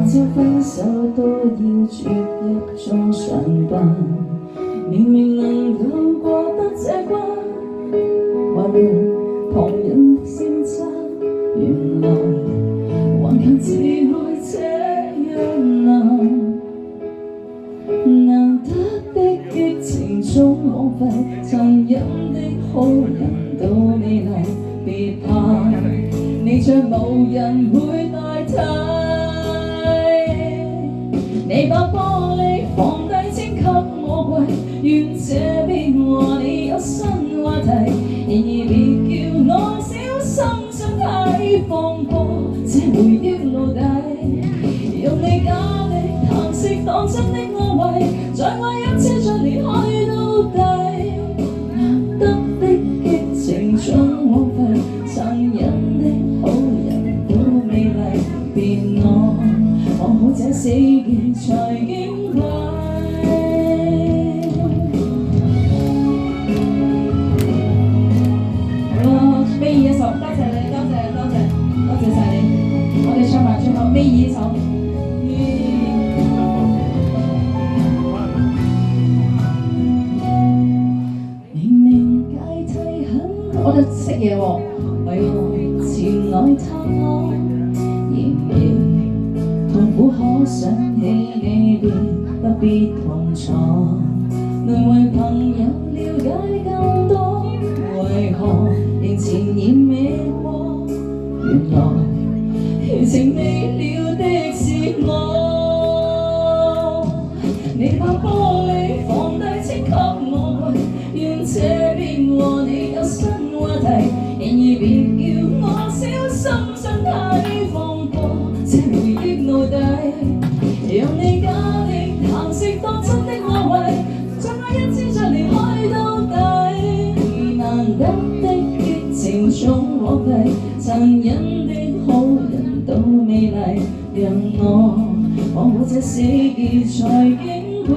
朝分手都要啜一盅上賓，明明能夠過得這關，還會旁人的先差，原來頑強自愛這樣難得的激情總枉費，殘忍的好人都美麗，別怕你將無人會代替。你把玻璃放低請給我跪，願這邊和你有新話題，然而別叫我小心身體，放過這回憶奴隸，用你假的嘆息當真的安慰，在我一次再離開到底，難得的激情總枉費，殘忍的好人都美麗，別我放好這死結才矜貴。尾二一首，多謝你，多謝晒你，我哋唱埋最後尾二首。明明階梯很高，我哋識嘢喎，為何前來探我？然而痛苦可想起你便不必同坐，淪為朋友了解更多，為何仍纏綿未過？原來餘情未了的是我。你把玻璃放低請給我跪，願這邊和你有新話題，然而別叫我小心身體，放過這回憶奴隸，讓你假的嘆息當真的安慰，在我一次再離開到底，難得的激情總枉費，殘忍的好人都美麗，讓我放好這死結才矜貴。